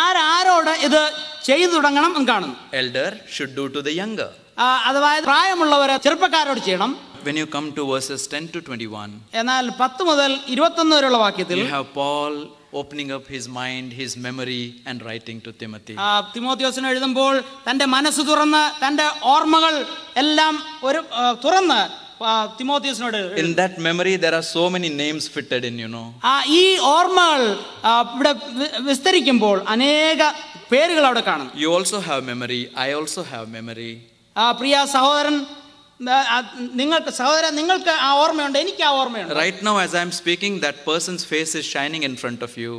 ആരോട് ഇത് ചെയ്തു തുടങ്ങണം എന്ന് കാണുന്നു. Elder should do to the younger. അതായത് പ്രായമുള്ളവരെ ചെറുപ്പക്കാരോട് ചെയ്യണം. When you come to verses 10 to 21, എന്നാൽ 10 മുതൽ 21 വരെയുള്ള വാക്യത്തിൽ you have Paul opening up his mind, his memory and writing to Timothy. തിമോത്തിയോസിന് എഴുതുമ്പോൾ തന്റെ മനസ്സ് തുറന്ന് തന്റെ ഓർമ്മകൾ എല്ലാം ഒരു തുറന്ന് തിമോത്തിയോസിനോട്. In that memory there are so many names fitted in, you know. ഈ ഓർമ്മകൾ ഇവിടെ വിസ്തരിക്കുമ്പോൾ അനേക പേരുകൾ അവിടെ കാണും. You also have memory, I also have memory. പ്രിയ സഹോദരൻ, നിങ്ങൾക്ക് ആ ഓർമ്മയുണ്ട്, എനിക്ക് ആ ഓർമ്മയുണ്ട്. Right now as I am speaking, that person's face is shining in front of you.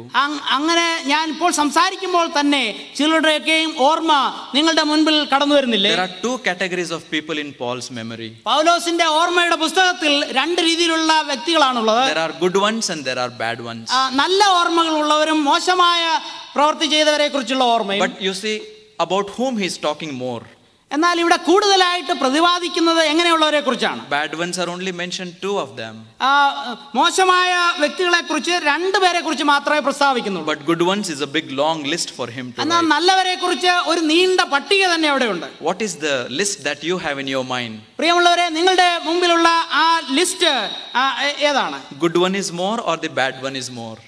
അങ്ങനെ ഞാൻ ഇപ്പോൾ സംസാരിക്കുമ്പോൾ തന്നെ ചിലരുടെയൊക്കെയും ഓർമ്മ നിങ്ങളുടെ മുൻപിൽ കടന്നു വരുന്നില്ലേ? There are two categories of people in Paul's memory. പൗലോസിന്റെ ഓർമ്മയുടെ പുസ്തകത്തിൽ രണ്ട് രീതിയിലുള്ള വ്യക്തികളാണുള്ളത്. There are good ones and there are bad ones. നല്ല ഓർമ്മകൾ ഉള്ളവരും മോശമായ പ്രവൃത്തി ചെയ്തവരെ കുറിച്ചുള്ള ഓർമ്മയും. But you see, about whom he is talking more. എന്നാൽ ഇവിടെ കൂടുതലായിട്ട് പ്രതിപാദിക്കുന്നത് എങ്ങനെയുള്ളവരെ കുറിച്ചാണ്? Bad ones are only mentioned, 2 of them. മോശമായ വ്യക്തികളെ കുറിച്ച് 2 പേരെ കുറിച്ച് മാത്രമേ പ്രസ്താവിക്കുന്നുള്ളൂ. But good ones is a big long list for him to എന്നാൽ നല്ലവരെ കുറിച്ച് ഒരു നീണ്ട പട്ടിക തന്നെ അവിടെ ഉണ്ട്. What is the list that you have in your mind? പ്രിയമുള്ളവരെ, നിങ്ങളുടെ മുമ്പിലുള്ള ആ ലിസ്റ്റ് ഏതാണ്? Good one is more or the bad one is more?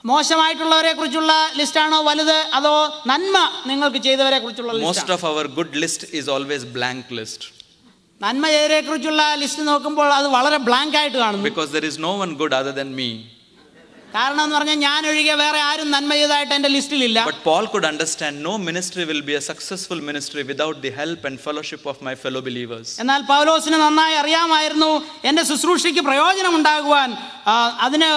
മോശമായിട്ടുള്ളവരെ കുറിച്ചുള്ള ലിസ്റ്റാണോ വലുത്, അതോ നന്മ നിങ്ങൾക്ക് ചെയ്തവരെ കുറിച്ചുള്ള list? Most of our good list is always blank list. നന്മ ചെയ്തവരെ കുറിച്ചുള്ള ലിസ്റ്റ് നോക്കുമ്പോൾ അത് വളരെ ബ്ലാങ്ക് ആയിട്ട് കാണുന്നു. Because there is no one good other than me. കാരണം എന്ന് പറഞ്ഞാൽ ഞാൻ ഒഴികെ വേറെ ആരും നന്മ ചെയ്തതായിട്ട് എന്റെ ലിസ്റ്റിലില്ല. But Paul could understand no ministry will be a successful ministry without the help and fellowship of my fellow believers. എന്നാൽ പൗലോസിന് നന്നായി അറിയാമായിരുന്നു എന്റെ ശുശ്രൂഷയ്ക്ക് പ്രയോജനം ഉണ്ടാകുവാൻ, അതിന്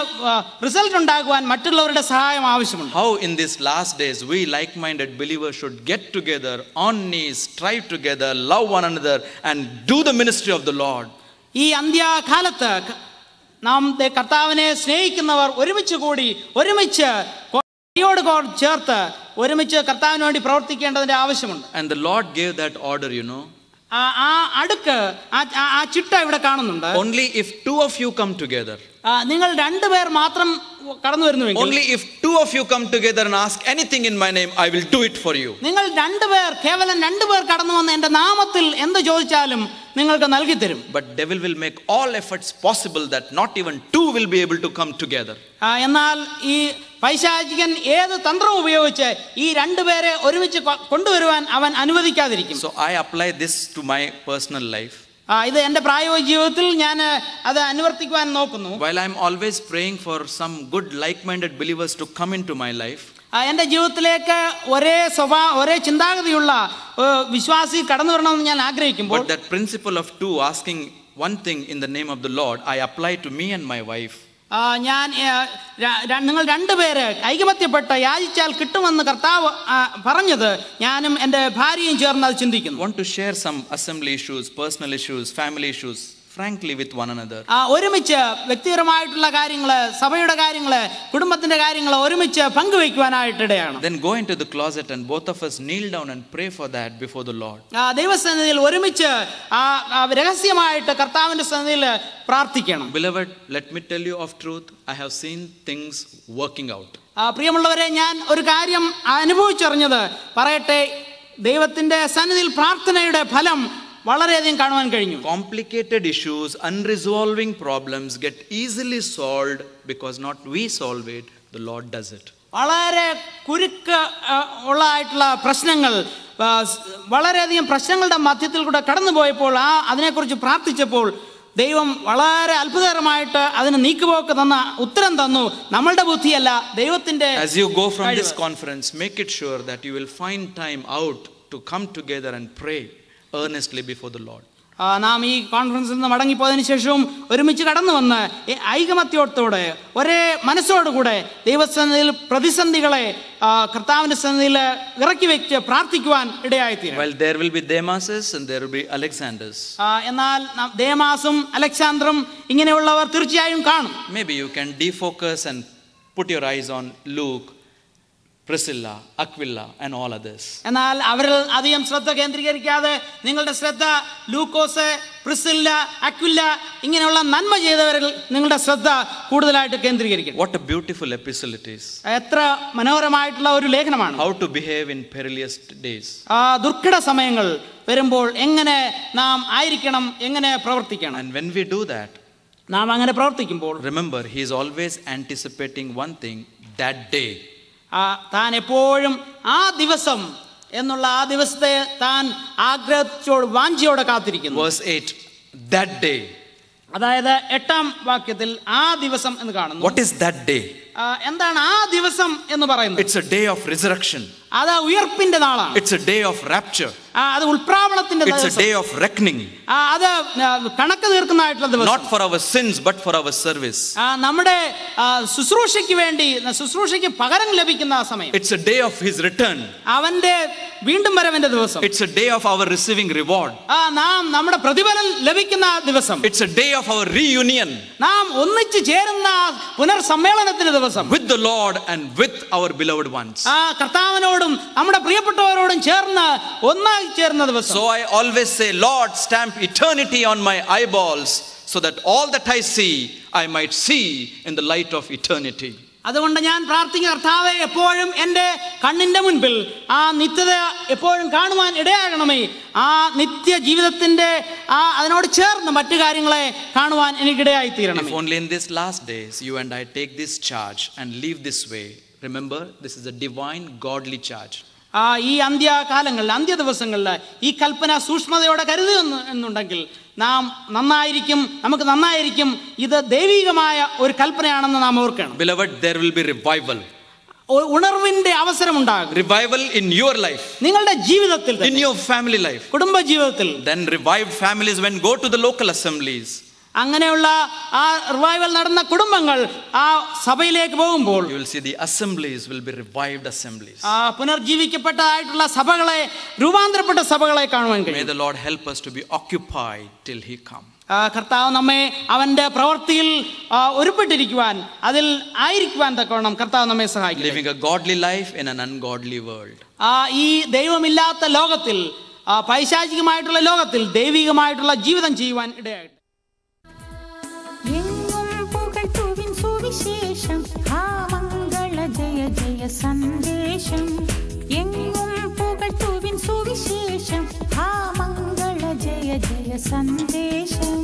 റിസൾട്ട് ഉണ്ടാകുവാൻ മറ്റുള്ളവരുടെ സഹായം ആവശ്യമുണ്ട്. How in these last days we like-minded believers should get together on knees, strive together, love one another and do the ministry of the Lord. ഈ അന്ത്യകാലത്ത് നാം കർത്താവിനെ സ്നേഹിക്കുന്നവർ ഒരുമിച്ച് കൂടി ഒരുമിച്ച് കൈയോട് ചേർത്ത് ഒരുമിച്ച് കർത്താവിന് വേണ്ടി പ്രവർത്തിക്കേണ്ടതിന്റെ ആവശ്യമുണ്ട്. And the Lord gave that order, you know. ആ അടുക്ക് ആ ചിട്ട ഇവിടെ കാണുന്നുണ്ട്. Only if 2 of you come together. നിങ്ങൾ 2 പേർ മാത്രം കടന്നു വരുന്നുവെങ്കിൽ, only if 2 of you come together and ask anything in my name, I will do it for you. നിങ്ങൾ 2 പേർ, കേവലം 2 പേർ കടന്നു വന്ന് എന്റെ നാമത്തിൽ എന്ത് ചോദിച്ചാലും നിങ്ങൾക്ക് നൽകി തരും. But devil will make all efforts possible that not even 2 will be able to come together. എന്നാൽ ഈ പൈശാചികൻ ഏത് തന്ത്രം ഉപയോഗിച്ച് ഈ 2 പേരെ ഒരുമിച്ച് കൊണ്ടുവരുവാൻ അവൻ അനുവദിക്കാതിരിക്കും. So I apply this to my personal life. ഇത് എന്റെ പ്രായോഗിക ജീവിതത്തിൽ ഞാൻ അത് അനുവർത്തിക്കുവാൻ നോക്കുന്നു. While I am always praying for some good like-minded believers to come into my life, എന്റെ ജീവിതത്തിലേക്ക് ഒരേ ചിന്താഗതിയുള്ള വിശ്വാസി കടന്നു വരണമെന്ന് ഞാൻ ആഗ്രഹിക്കുമ്പോൾ, but that principle of 2 asking one thing in the name of the Lord, I apply to me and my wife. നിങ്ങൾ 2 പേര് ഐകമത്യപ്പെട്ട് യാചിച്ചാൽ കിട്ടുമെന്ന് കർത്താവ് പറഞ്ഞത് ഞാനും എൻ്റെ ഭാര്യയും ചേർന്ന് അത് ചിന്തിക്കുന്നു. Want to share some assembly issues, personal issues, family issues frankly with one another. ഒരുമിച്ച് വ്യക്തിപരമായിട്ടുള്ള കാര്യങ്ങള്, സഭയുടെ കാര്യങ്ങള്, കുടുംബത്തിന്റെ കാര്യങ്ങള് ഒരുമിച്ച് പങ്കുവയ്ക്കുവാനായിട്ടിടയാണ്. Then go into the closet and both of us kneel down and pray for that before the Lord. ദൈവസന്നിധിയിൽ ഒരുമിച്ച് രഹസ്യമായിട്ട് കർത്താവിന്റെ സന്നിധിയിൽ പ്രാർത്ഥിക്കണം. Beloved, let me tell you of truth, I have seen things working out. പ്രിയമുള്ളവരെ, ഞാൻ ഒരു കാര്യം അനുഭവിച്ചറിഞ്ഞത് പറയട്ടെ. ദൈവത്തിന്റെ സന്നിധിയിൽ പ്രാർത്ഥനയുടെ ഫലം വളരെയധികം കാണുവാൻ കഴിഞ്ഞു. Complicated issues, unresolving problems get easily solved because not we solve it, the Lord does it. വളരെ ഉള്ളായിട്ടുള്ള പ്രശ്നങ്ങൾ, വളരെയധികം പ്രശ്നങ്ങളുടെ മധ്യത്തിൽ കൂടെ കടന്നുപോയപ്പോൾ അതിനെക്കുറിച്ച് പ്രാർത്ഥിച്ചപ്പോൾ ദൈവം വളരെ അത്ഭുതകരമായിട്ട് അതിന് നീക്കുപോക്ക് തന്ന ഉത്തരം തന്നു. നമ്മളുടെ ബുദ്ധിയല്ല, ദൈവത്തിന്റെ. As you go from this conference, make it sure that you will find time out to come together and pray earnestly before the Lord. നാം ഈ കോൺഫറൻസിൽ നിന്ന് മടങ്ങിപ്പോയതിനു ശേഷവും ഒരുമിച്ച് കടന്നു വന്ന് ഐകമത്യത്തോടെ ഒരേ മനസ്സോടുകൂടെ ദൈവസന്നിധിയിൽ പ്രതിസന്ധികളെ കർത്താവിന്റെ സന്നിധിയിൽ ഇറക്കി വെച്ച് പ്രാർത്ഥിക്കുവാൻ ഇടയായിത്തീരും. Well, there will be Demases and there will be Alexanders. എന്നാൽ ദേമാസും അലക്സാണ്ടറും ഇങ്ങനെയുള്ളവർ തീർച്ചയായും കാണും. Maybe you can defocus and put your eyes on Luke. Priscilla, Aquila, and all others. എന്നാൽ അവരിൽ അധികം ശ്രദ്ധ കേന്ദ്രീകരിക്കാതെ നിങ്ങളുടെ ശ്രദ്ധ ലൂക്കോസ്, പ്രിസില്ല, അക്വില ഇങ്ങനെയുള്ള നന്മ ചെയ്തവരിൽ നിങ്ങളുടെ ശ്രദ്ധ കൂടുതലായിട്ട് കേന്ദ്രീകരിക്കും. What a beautiful epistle it is. എത്ര മനോഹരമായിട്ടുള്ള ഒരു ലേഖനമാണ്. How to behave in perilous days. ദുർഘട സമയങ്ങൾ വരുമ്പോൾ എങ്ങനെ നാം ആയിരിക്കണം, എങ്ങനെ പ്രവർത്തിക്കണം. And when we do that, നാം അങ്ങനെ പ്രവർത്തിക്കുമ്പോൾ remember, he is always anticipating one thing, that day. താൻ എപ്പോഴും ആ ദിവസം എന്നുള്ള ആ ദിവസത്തെ താൻ ആഗ്രഹത്തോട് വാഞ്ചയോടെ കാത്തിരിക്കുന്നു. Verse 8, that day. അതായത് 8-ാം വാക്യത്തിൽ ആ ദിവസം എന്ന് കാണുന്നു. What is that day? എന്താണ് ആ ദിവസം എന്ന് പറയുന്നത്? It's a day of resurrection. അത് ഉയർപ്പിന്റെ നാളാണ്. It's a day of rapture. അത് ഉൾപ്രാവണത്തിന്റെ It's a day of reckoning. അത് കണക്ക് തീർക്കുന്നതായിട്ടുള്ള ദിവസം. Not for our sins but for our service. നമ്മുടെ ശുശ്രൂഷയ്ക്ക് വേണ്ടി, ശുശ്രൂഷയ്ക്ക് പകരം ലഭിക്കുന്ന ആ സമയം. It's a day of his return. അവന്റെ വീണ്ടും വരവിന്റെ ദിവസം. It's a day of our receiving reward. നാം നമ്മുടെ പ്രതിഫലം ലഭിക്കുന്ന ദിവസം. It's a day of our reunion. നാം ഒന്നിച്ചു ചേരുന്ന പുനർസമ്മേളനത്തിന്റെ ദിവസം. With the Lord and with our beloved ones. കർത്താവിനോടും നമ്മുടെ പ്രിയപ്പെട്ടവരോടും ചേർന്ന് ഒന്നായി ചേർന്ന ദിവസം. So I always say, Lord, stamp eternity on my eyeballs so that all that I see I might see in the light of eternity. അതുകൊണ്ട് ഞാൻ പ്രാർത്ഥിക്കുന്ന കർത്താവേ, എപ്പോഴും എൻ്റെ കണ്ണിന്റെ മുൻപിൽ ആ നിത്യത എപ്പോഴും കാണുവാൻ ഇടയാകണമേ. ആ നിത്യ ജീവിതത്തിന്റെ അതിനോട് ചേർന്ന് മറ്റു കാര്യങ്ങളെ കാണുവാൻ എനിക്കിടയായി തീരണം. If only in these last days you and I take this charge and live this way, remember, this is a divine godly charge. ഈ അന്ത്യകാലങ്ങളിൽ, അന്ത്യ ദിവസങ്ങളിൽ ഈ കൽപ്പന സൂക്ഷ്മതയോടെ കരുതുന്നു എന്നുണ്ടെങ്കിൽ നാം നന്നായിരിക്കും, നമുക്ക് നന്നായിരിക്കും. ഇത് ദൈവികമായ ഒരു കൽപ്പനയാണെന്ന് നാം ഓർക്കണം. Beloved, there will be revival. ഉണർവിന്റെ അവസരം ഉണ്ടാകും. Revival in your life, നിങ്ങളുടെ ജീവിതത്തിൽ, in your family life, കുടുംബ ജീവിതത്തിൽ. Then revived families when go to the local assemblies. അങ്ങനെയുള്ള ആ റിവൈവൽ നടന്ന കുടുംബങ്ങൾ ആ സഭയിലേക്ക് പോകുമ്പോൾ you will see the assemblies will be revived assemblies. പുനർജീവിക്കപ്പെട്ടതായിട്ടുള്ള സഭകളെ, രൂപാന്തരപ്പെട്ട സഭകളെ കാണുവാൻ കഴിയും. May the Lord help us to be occupied till he come. കർത്താവ് നമ്മെ അവന്റെ പ്രവൃത്തിയിൽ ഒരുപ്പെട്ടിരിക്കുവാൻ, അതിൽ ആയിരിക്കുവാൻ തക്കവണ്ണം കർത്താവ് നമ്മെ സഹായിക്കും. Living a godly life in an ungodly world. ഈ ദൈവമില്ലാത്ത ലോകത്തിൽ, പൈശാചികമായിട്ടുള്ള ലോകത്തിൽ ദൈവികമായിട്ടുള്ള ജീവിതം ചെയ്യുവാൻ ഇടയായിട്ട്. സുവിശേഷം മംഗള ജയ ജയ സന്ദേശം, എങ്ങും പുകഴ്ത്തുവിൻ സുവിശേഷം, മംഗള ജയ ജയ സന്ദേശം.